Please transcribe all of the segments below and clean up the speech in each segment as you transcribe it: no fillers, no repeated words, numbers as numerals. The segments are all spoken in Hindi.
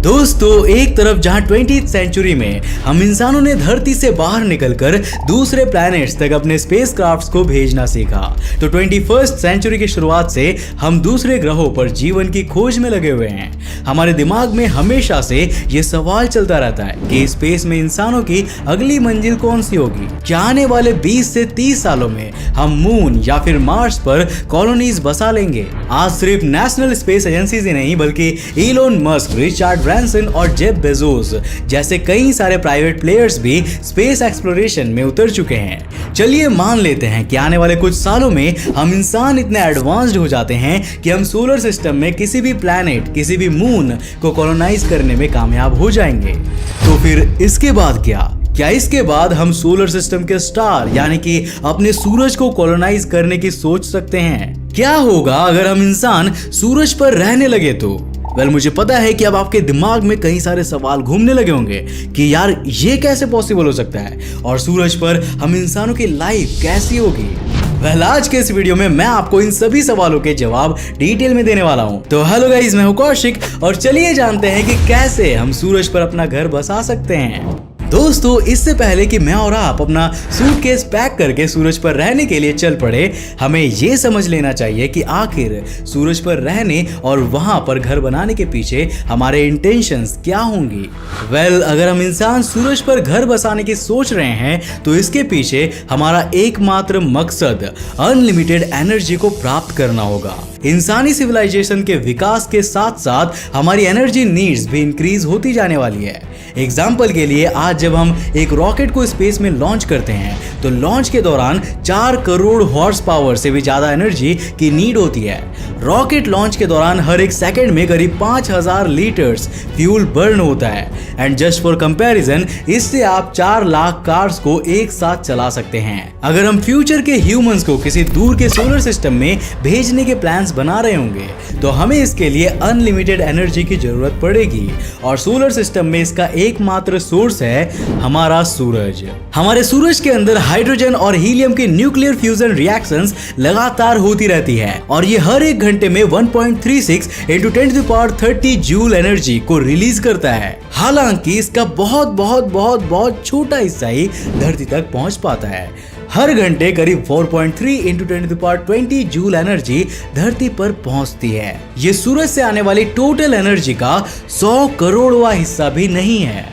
दोस्तों, एक तरफ जहां 20th सेंचुरी में हम इंसानों ने धरती से बाहर निकलकर दूसरे प्लैनेट्स तक अपने स्पेसक्राफ्ट्स को भेजना सीखा, तो 21st सेंचुरी की शुरुआत से हम दूसरे ग्रहों पर जीवन की खोज में लगे हुए हैं। हमारे दिमाग में हमेशा से ये सवाल चलता रहता है कि स्पेस में इंसानों की अगली मंजिल कौन सी होगी। क्या आने वाले 20 से 30 सालों में हम मून या फिर मार्स पर कॉलोनीज बसा लेंगे? आज सिर्फ नेशनल स्पेस एजेंसीज ही नहीं बल्कि इलोन मस्क, रिचर्ड ब्रांसन और जेफ बेजोस जैसे कई सारे प्राइवेट प्लेयर्स भी स्पेस एक्सप्लोरेशन में उतर चुके हैं। चलिए मान लेते हैं कि आने वाले कुछ सालों में हम इंसान इतने एडवांस्ड हो जाते हैं कि हम सोलर सिस्टम में किसी भी प्लैनेट, किसी भी मून को कॉलोनाइज करने में कामयाब हो जाएंगे। तो फिर इसके बाद क्या इसके बाद हम सोलर सिस्टम के स्टार यानी कि अपने सूरज को कॉलोनाइज करने की सोच सकते हैं? क्या होगा अगर हम इंसान सूरज पर रहने लगे तो? मुझे पता है कि अब आपके दिमाग में कई सारे सवाल घूमने लगे होंगे कि यार ये कैसे पॉसिबल हो सकता है और सूरज पर हम इंसानों की लाइफ कैसी होगी। आज के इस वीडियो में मैं आपको इन सभी सवालों के जवाब डिटेल में देने वाला हूं। तो हेलो गाइस, मैं हूं कौशिक और चलिए जानते हैं कि कैसे हम सूरज पर अपना घर बसा सकते हैं। दोस्तों, इससे पहले कि मैं और आप अपना सूटकेस पैक करके सूरज पर रहने के लिए चल पड़े, हमें ये समझ लेना चाहिए कि आखिर सूरज पर रहने और वहां पर घर बनाने के पीछे हमारे इंटेंशंस क्या होंगी। अगर हम इंसान सूरज पर घर बसाने की सोच रहे हैं तो इसके पीछे हमारा एकमात्र मकसद अनलिमिटेड एनर्जी को प्राप्त करना होगा। इंसानी सिविलाइजेशन के विकास के साथ साथ हमारी एनर्जी नीड्स भी इंक्रीज होती जाने वाली है। एग्जाम्पल के लिए, आज जब हम एक रॉकेट को स्पेस में लॉन्च करते हैं तो लॉन्च के दौरान 4 करोड़ हॉर्स पावर से भी ज्यादा एनर्जी की नीड होती है। रॉकेट लॉन्च के दौरान हर एक सेकंड में करीब 5000 लीटर्स फ्यूल बर्न होता है। एंड जस्ट फॉर कंपैरिजन, इससे आप 4 लाख कार्स को एक साथ चला सकते हैं। अगर हम फ्यूचर के ह्यूमंस को किसी दूर के सोलर सिस्टम में भेजने के प्लान्स बना रहे होंगे तो हमें इसके लिए अनलिमिटेड एनर्जी की जरूरत पड़ेगी और सोलर सिस्टम में इसका एकमात्र सोर्स है हमारा सूरज। हमारे सूरज के अंदर हाइड्रोजन और हीलियम की न्यूक्लियर फ्यूजन रिएक्शंस लगातार होती रहती है और ये हर एक घंटे में 1.36 × 10⁻30 जूल एनर्जी को रिलीज करता है। हालांकि इसका बहुत छोटा हिस्सा ही धरती तक पहुंच पाता है। हर घंटे करीब 4.3 × 10⁻20 जूल एनर्जी धरती पर पहुंचती है। ये सूरज से आने वाली टोटल एनर्जी का 100 करोड़वां हिस्सा भी नहीं है।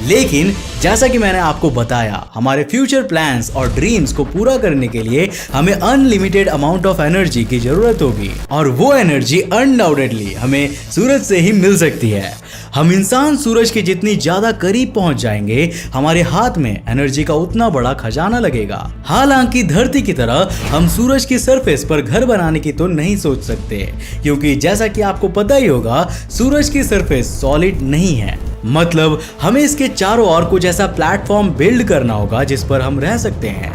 लेकिन जैसा कि मैंने आपको बताया, हमारे फ्यूचर प्लान्स और ड्रीम्स को पूरा करने के लिए हमें अनलिमिटेड अमाउंट ऑफ एनर्जी की जरूरत होगी और वो एनर्जी अनडाउटेडली हमें सूरज से ही मिल सकती है। हम इंसान सूरज के जितनी ज्यादा करीब पहुंच जाएंगे, हमारे हाथ में एनर्जी का उतना बड़ा खजाना लगेगा। हालांकि धरती की तरह हम सूरज की सरफेस पर घर बनाने की तो नहीं सोच सकते, क्योंकि जैसा कि आपको पता ही होगा, सूरज की सरफेस सॉलिड नहीं है। मतलब हमें इसके चारों ओर कुछ ऐसा प्लेटफॉर्म बिल्ड करना होगा जिस पर हम रह सकते हैं।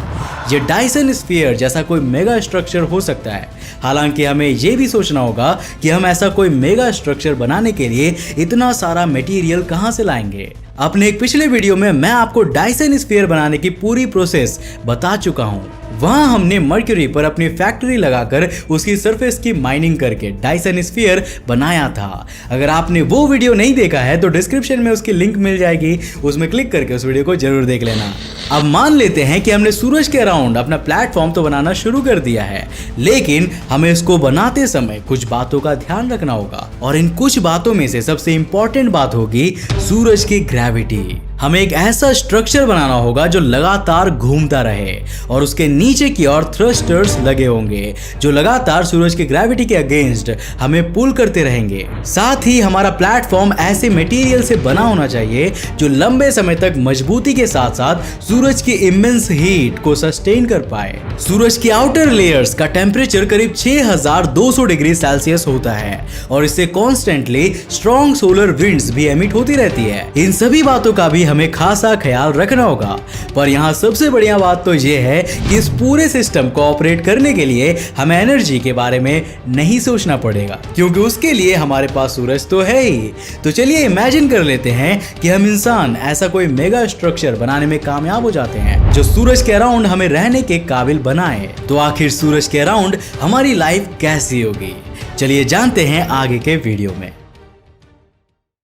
ये डायसन स्फीयर जैसा कोई मेगा स्ट्रक्चर हो सकता है। हालांकि हमें यह भी सोचना होगा कि हम ऐसा कोई मेगा स्ट्रक्चर बनाने के लिए इतना सारा मटेरियल कहां से लाएंगे। अपने एक पिछले वीडियो में मैं आपको डायसन स्फीयर बनाने की पूरी प्रोसेस बता चुका हूं। वहां हमने मर्क्यूरी पर अपनी फैक्ट्री लगाकर उसकी सरफेस की माइनिंग करके डायसन स्फीयर बनाया था। अगर आपने वो वीडियो नहीं देखा है तो डिस्क्रिप्शन में उसकी लिंक मिल जाएगी, उसमें क्लिक करके उस वीडियो को जरूर देख लेना। अब मान लेते हैं कि हमने सूरज के अराउंड अपना प्लेटफॉर्म तो बनाना शुरू कर दिया है, लेकिन हमें इसको बनाते समय कुछ बातों का ध्यान रखना होगा और इन कुछ बातों में से सबसे इंपॉर्टेंट बात होगी सूरज की ग्रेविटी। हमें एक ऐसा स्ट्रक्चर बनाना होगा जो लगातार घूमता रहे और उसके नीचे की ओर थ्रस्टर्स लगे होंगे जो लगातार सूरज की ग्रेविटी के अगेंस्ट हमें पुल करते रहेंगे। साथ ही हमारा प्लेटफॉर्म ऐसे मटेरियल से बना होना चाहिए जो लंबे समय तक मजबूती के साथ साथ सूरज की इमेंस हीट को सस्टेन कर पाए। सूरज की आउटर लेयर्स का टेम्परेचर करीब 6200 डिग्री सेल्सियस होता है और इससे कॉन्स्टेंटली स्ट्रॉन्ग सोलर विंड्स भी एमिट होती रहती है। इन सभी बातों का भी हमें खासा ख्याल रखना होगा। पर यहाँ सबसे बढ़िया बात तो ये है कि इस पूरे सिस्टम को ऑपरेट करने के लिए हमें एनर्जी के बारे में नहीं सोचना पड़ेगा, क्योंकि उसके लिए हमारे पास सूरज तो है ही। तो चलिए इमेजिन कर लेते हैं कि हम इंसान ऐसा कोई मेगा स्ट्रक्चर बनाने में कामयाब हो जाते हैं जो सूरज के अराउंड हमें रहने के काबिल बनाए। तो आखिर सूरज के अराउंड हमारी लाइफ कैसी होगी? चलिए जानते हैं आगे के वीडियो में।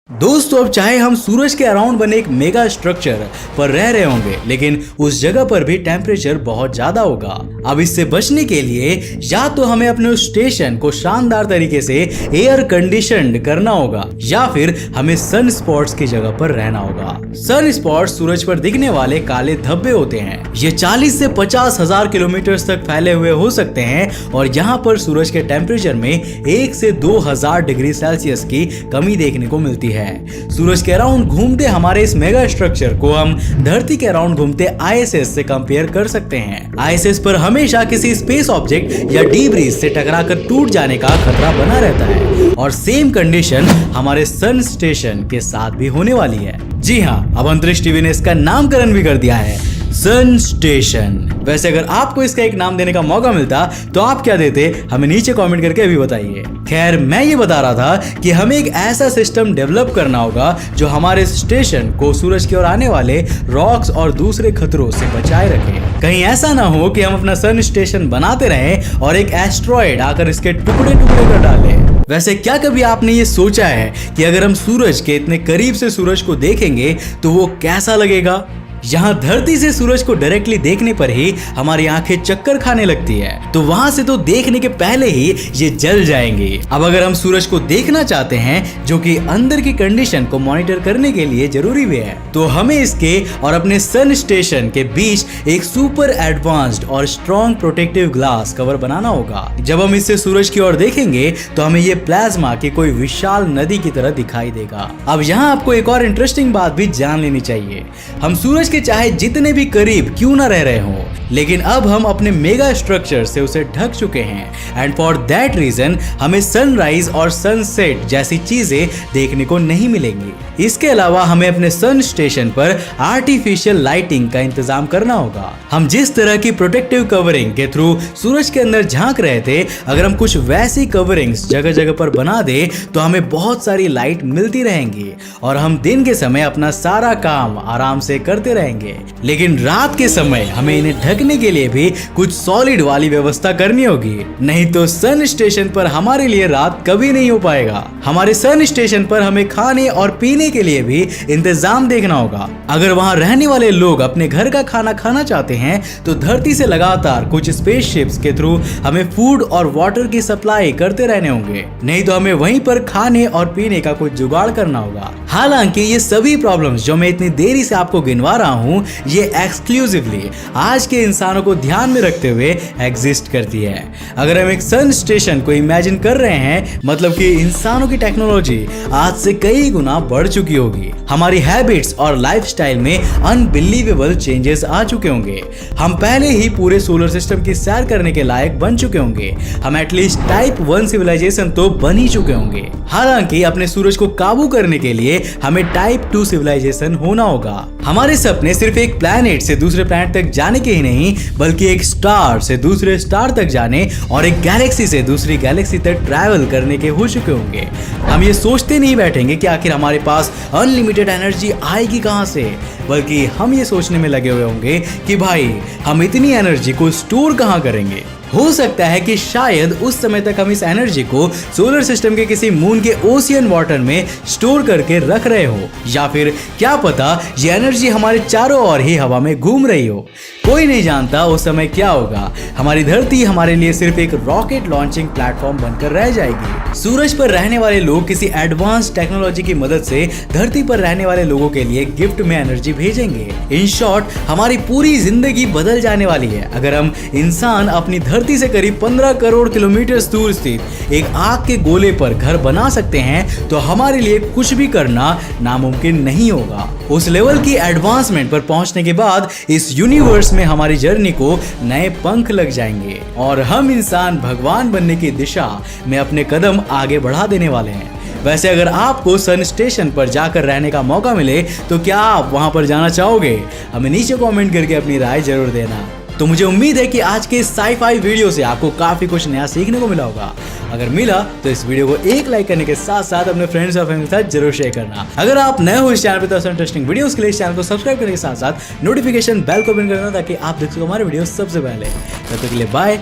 दोस्तों अब चाहे हम सूरज के अराउंड बने एक मेगा स्ट्रक्चर पर रह रहे होंगे, लेकिन उस जगह पर भी टेम्परेचर बहुत ज्यादा होगा। अब इससे बचने के लिए या तो हमें अपने उस स्टेशन को शानदार तरीके से एयर कंडीशनड करना होगा या फिर हमें सन स्पॉट्स की जगह पर रहना होगा। सन स्पॉट्स सूरज पर दिखने वाले काले धब्बे होते हैं। ये 40 से 50 हजार किलोमीटर तक फैले हुए हो सकते हैं और यहाँ पर सूरज के टेम्परेचर में 1 से 2000 डिग्री सेल्सियस की कमी देखने को मिलती है। सूरज के अराउंड घूमते हमारे इस मेगा स्ट्रक्चर को हम धरती के अराउंड घूमते आईएसएस से कंपेयर कर सकते हैं। आईएसएस पर हमेशा किसी स्पेस ऑब्जेक्ट या डीब्रीज से टकराकर टूट जाने का खतरा बना रहता है और सेम कंडीशन हमारे सन स्टेशन के साथ भी होने वाली है। जी हाँ, अब अंतरिक्ष टीवी ने इसका नामकरण भी कर दिया है, सन स्टेशन। वैसे अगर आपको इसका एक नाम देने का मौका मिलता तो आप क्या देते, हमें नीचे कमेंट करके अभी बताइए। खैर, मैं ये बता रहा था कि हमें एक ऐसा सिस्टम डेवलप करना होगा जो हमारे स्टेशन को सूरज की ओर आने वाले रॉक्स और दूसरे खतरों से बचाए रखे। कहीं ऐसा ना हो कि हम अपना सन स्टेशन बनाते रहें और एक एस्ट्रॉयड आकर इसके टुकड़े टुकड़े कर डाले। वैसे क्या कभी आपने ये सोचा है कि अगर हम सूरज के इतने करीब से सूरज को देखेंगे तो वो कैसा लगेगा? यहाँ धरती से सूरज को डायरेक्टली देखने पर ही हमारी आंखें चक्कर खाने लगती है, तो वहां से तो देखने के पहले ही ये जल जाएंगी। अब अगर हम सूरज को देखना चाहते हैं, जो कि अंदर की कंडीशन को मॉनिटर करने के लिए जरूरी भी है, तो हमें इसके और अपने सन स्टेशन के बीच एक सुपर एडवांस्ड और स्ट्रॉन्ग प्रोटेक्टिव ग्लास कवर बनाना होगा। जब हम इससे सूरज की ओर देखेंगे तो हमें ये प्लाज्मा की कोई विशाल नदी की तरह दिखाई देगा। अब यहाँ आपको एक और इंटरेस्टिंग बात भी जान लेनी चाहिए। हम सूरज के चाहे जितने भी करीब क्यों ना रह रहे हो, लेकिन अब हम अपने मेगा स्ट्रक्चर से उसे ढक चुके हैं एंड फॉर दैट रीजन हमें सनराइज और सनसेट जैसी चीजें देखने को नहीं मिलेंगी। इसके अलावा हमें अपने सन स्टेशन पर आर्टिफिशियल लाइटिंग का इंतजाम करना होगा। हम जिस तरह की प्रोटेक्टिव कवरिंग के थ्रू सूरज के अंदर झांक रहे थे, अगर हम कुछ वैसी कवरिंग्स जगह जगह पर बना दे तो हमें बहुत सारी लाइट मिलती रहेंगी और हम दिन के समय अपना सारा काम आराम से करते रहेंगे। लेकिन रात के समय हमें इन्हें ढकने के लिए भी कुछ सॉलिड वाली व्यवस्था करनी होगी, नहीं तो सन स्टेशन पर हमारे लिए रात कभी नहीं हो पाएगा। हमारे सन स्टेशन पर हमें खाने और पीने के लिए भी इंतजाम देखना होगा। अगर वहां रहने वाले लोग अपने घर का खाना खाना चाहते हैं तो धरती से लगातार कुछ स्पेसशिप्स के थ्रू हमें फूड और वाटर की सप्लाई करते रहने होंगे, नहीं तो हमें वहीं पर खाने और पीने का कुछ जुगाड़ करना होगा। हालांकि ये सभी प्रॉब्लम्स जो मैं इतनी देरी से आपको गिनवा रहा हूं, ये एक्सक्लूसिवली आज के इंसानों को ध्यान में रखते हुए एग्जिस्ट करती है। अगर हम एक सन स्टेशन को इमेजिन कर रहे हैं, मतलब कि इंसानों की टेक्नोलॉजी आज से कई गुना बढ़ चुकी होगी। हमारी हैबिट्स और लाइफस्टाइल में अनबिलीवेबल चेंजेस आ चुके होंगे। हम पहले ही पूरे सोलर सिस्टम की सैर करने के लायक बन चुके होंगे। हम एटलीस्ट टाइप 1 सिविलाइजेशन तो बन ही चुके होंगे। हालांकि अपने सूरज को काबू करने के लिए हमें टाइप 2 सिविलाइजेशन होना होगा। हमारे सपने सिर्फ एक प्लैनेट से दूसरे प्लैनेट तक जाने के ही नहीं, बल्कि एक स्टार से दूसरे स्टार तक जाने और एक गैलेक्सी से दूसरी गैलेक्सी तक ट्रैवल करने के हो चुके होंगे। हम ये सोचते नहीं बैठेंगे कि आखिर हमारे पास अनलिमिटेड एनर्जी आएगी कहां से, बल्कि हम ये सोचने में लगे हुए होंगे कि भाई हम इतनी एनर्जी को स्टोर कहां करेंगे। हो सकता है कि शायद उस समय तक हम इस एनर्जी को सोलर सिस्टम के किसी मून के ओशियन वाटर में स्टोर करके रख रहे हो, या फिर क्या पता ये एनर्जी हमारे चारों ओर ही हवा में घूम रही हो। कोई नहीं जानता उस समय क्या होगा। हमारी धरती हमारे लिए सिर्फ एक रॉकेट लॉन्चिंग प्लेटफॉर्म बनकर रह जाएगी। सूरज पर रहने वाले लोग किसी एडवांस टेक्नोलॉजी की मदद से धरती पर रहने वाले लोगों के लिए गिफ्ट में एनर्जी भेजेंगे। इन शॉर्ट, हमारी पूरी जिंदगी बदल जाने वाली है अगर हम इंसान अपनी धरती से करीब 15 करोड़ किलोमीटर दूर स्थित एक आग के गोले पर घर बना सकते हैं, तो हमारे लिए कुछ भी करना नामुमकिन नहीं होगा। उस लेवल की एडवांसमेंट पर पहुंचने के बाद इस यूनिवर्स में हमारी जर्नी को नए पंख लग जाएंगे और हम इंसान भगवान बनने की दिशा में अपने कदम आगे बढ़ा देने वाले हैं। वैसे अगर आपको सन स्टेशन पर जाकर रहने का मौका मिले तो क्या आप वहां पर जाना चाहोगे? हमें नीचे कमेंट करके अपनी राय जरूर देना। तो मुझे उम्मीद है कि आज के साई-फाई वीडियो से आपको काफी कुछ नया सीखने को मिला होगा। अगर मिला तो इस वीडियो को एक लाइक करने के साथ साथ अपने फ्रेंड्स और फैमिली के साथ जरूर शेयर करना। अगर आप नए हो इस चैनल पर तो इंटरेस्टिंग वीडियोस के लिए इस चैनल को सब्सक्राइब करने के साथ साथ नोटिफिकेशन बेल को ऑन करना ताकि आप देख सको हमारे वीडियो सबसे पहले। तब तक के लिए बाय,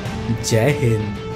जय हिंद।